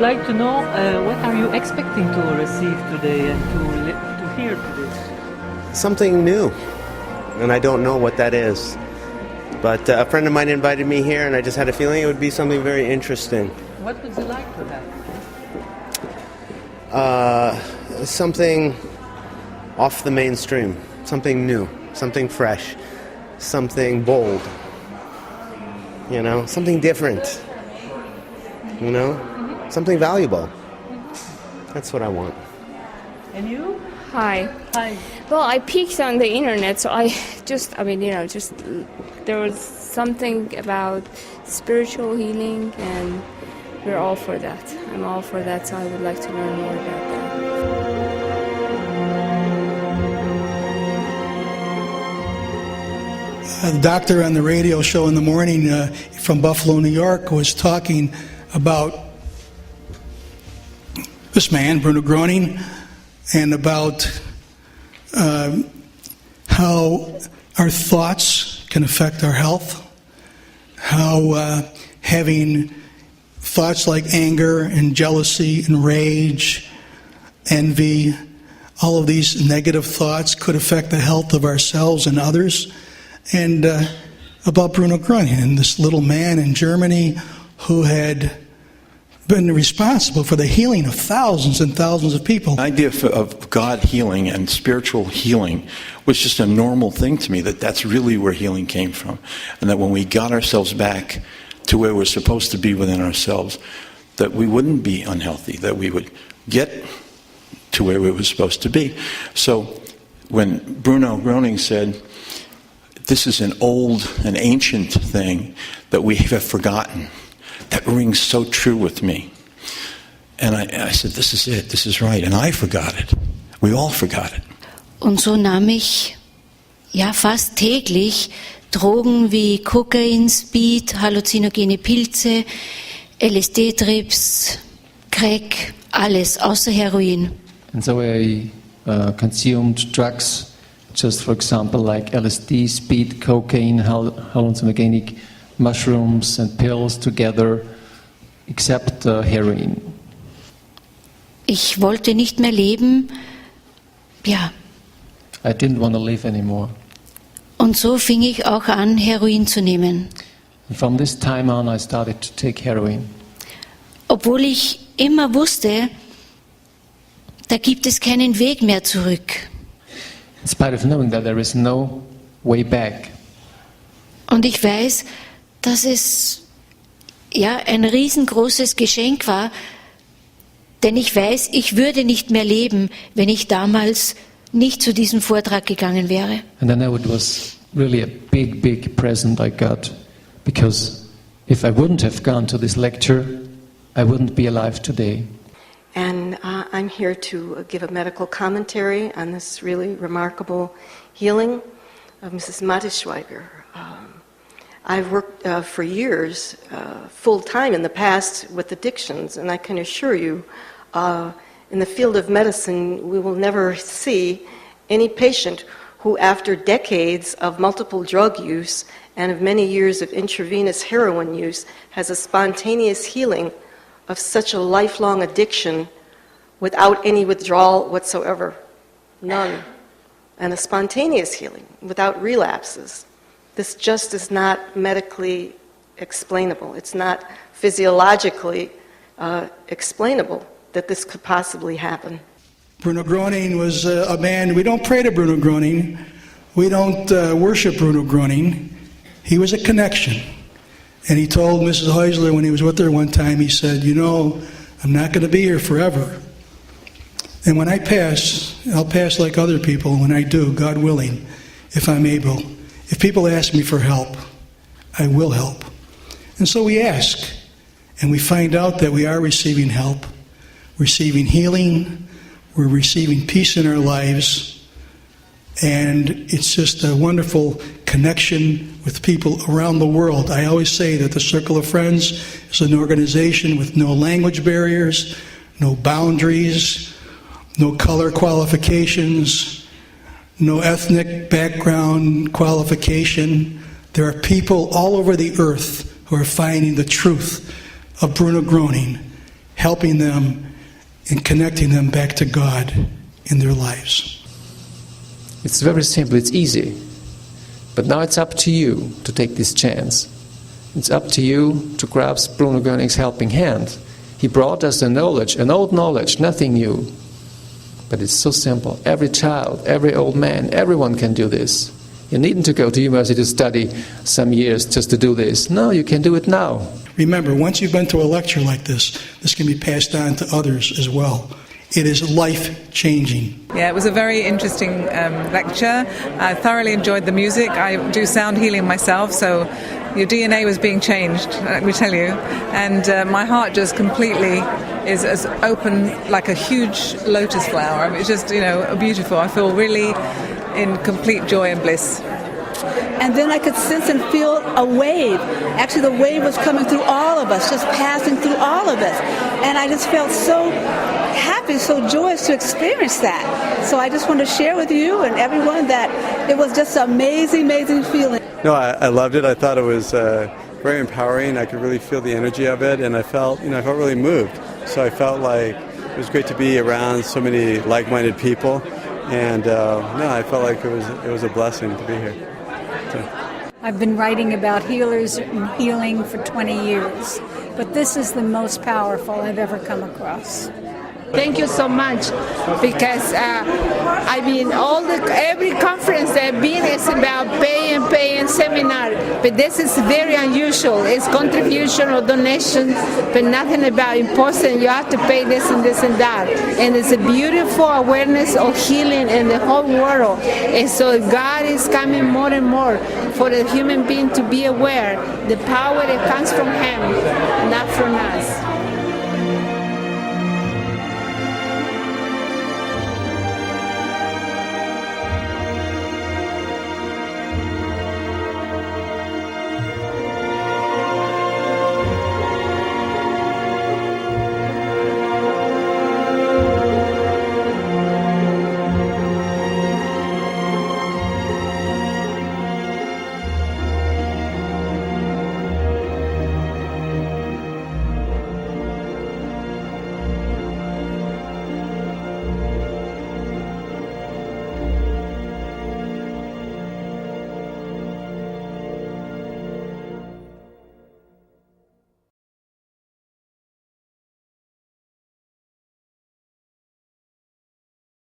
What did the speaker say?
like to know what are you expecting to receive today and to hear today? Something new, and I don't know what that is. But a friend of mine invited me here, and I just had a feeling it would be something very interesting. What would you like to have? Something off the mainstream, something new, something fresh, something bold, something different, something valuable. That's what I want. And you? Hi. Hi. Well, I peeked on the internet, so there was something about spiritual healing, and we're all for that. I'm all for that, so I would like to learn more about that. The doctor on the radio show in the morning from Buffalo, New York, was talking about this man, Bruno Gröning, and about how our thoughts can affect our health, how having thoughts like anger and jealousy and rage, envy, all of these negative thoughts could affect the health of ourselves and others. And about Bruno Gröning, and this little man in Germany who had been responsible for the healing of thousands and thousands of people. The idea of God healing and spiritual healing was just a normal thing to me, that's really where healing came from. And that when we got ourselves back to where we're supposed to be within ourselves, that we wouldn't be unhealthy, that we would get to where we were supposed to be. So when Bruno Gröning said, this is an ancient thing that we have forgotten, that rings so true with me. And I said, this is it, this is right. And I forgot it. We all forgot it. Und so nahm ich fast täglich Drogen wie Kokain, Speed, halluzinogene Pilze, LSD-Trips, Crack, alles außer Heroin. And so I consumed drugs, just for example like LSD, speed, cocaine, hallucinogenic mushrooms and pills together, except heroin. Ich wollte nicht mehr leben, I didn't want to live anymore. Und so fing ich auch an, Heroin zu nehmen. And from this time on I started to take heroin. Obwohl ich immer wusste, da gibt es keinen Weg mehr zurück. In spite of knowing that there is no way back. Und ich weiß, dass es ein riesengroßes Geschenk war, denn ich weiß, ich würde nicht mehr leben, wenn ich damals nicht zu diesem Vortrag gegangen wäre. And I know it was really a big present I got, because if I wouldn't have gone to this lecture, I wouldn't be alive today. And I'm here to give a medical commentary on this really remarkable healing of Mrs. Mattischweiger. I've worked for years, full-time in the past, with addictions, and I can assure you, in the field of medicine, we will never see any patient who, after decades of multiple drug use and of many years of intravenous heroin use, has a spontaneous healing of such a lifelong addiction without any withdrawal whatsoever. None. And a spontaneous healing without relapses. This just is not medically explainable. It's not physiologically explainable that this could possibly happen. Bruno Gröning was a man, we don't pray to Bruno Gröning, we don't worship Bruno Gröning. He was a connection. And he told Mrs. Heusler when he was with her one time, he said, I'm not going to be here forever. And when I pass, I'll pass like other people. When I do, God willing, if I'm able. If people ask me for help, I will help. And so we ask, and we find out that we are receiving help, receiving healing, we're receiving peace in our lives, and it's just a wonderful connection with people around the world. I always say that the Circle of Friends is an organization with no language barriers, no boundaries, no color qualifications, no ethnic background qualification. There are people all over the earth who are finding the truth of Bruno Gröning, helping them and connecting them back to God in their lives. It's very simple, it's easy. But now it's up to you to take this chance. It's up to you to grasp Bruno Gröning's helping hand. He brought us a knowledge, an old knowledge, nothing new. But it's so simple. Every child, every old man, everyone can do this. You needn't to go to university to study some years just to do this. No, you can do it now. Remember, once you've been to a lecture like this can be passed on to others as well. It is life-changing. Yeah, it was a very interesting lecture. I thoroughly enjoyed the music. I do sound healing myself, so your DNA was being changed, let me tell you. And my heart just completely is as open like a huge lotus flower. I mean, it's just, beautiful. I feel really in complete joy and bliss. And then I could sense and feel a wave. Actually, the wave was coming through all of us, just passing through all of us. And I just felt so happy, so joyous to experience that. So I just want to share with you and everyone that it was just an amazing, amazing feeling. No, I loved it. I thought it was very empowering. I could really feel the energy of it, and I felt really moved. So I felt like it was great to be around so many like-minded people, and I felt like it was a blessing to be here. So. I've been writing about healers and healing for 20 years, but this is the most powerful I've ever come across. Thank you so much, because every conference I've been is about pay and seminar, but this is very unusual. It's contribution or donation, but nothing about imposing you have to pay this and this and that. And it's a beautiful awareness of healing in the whole world. And so God is coming more and more for the human being to be aware the power that comes from Him, not from us.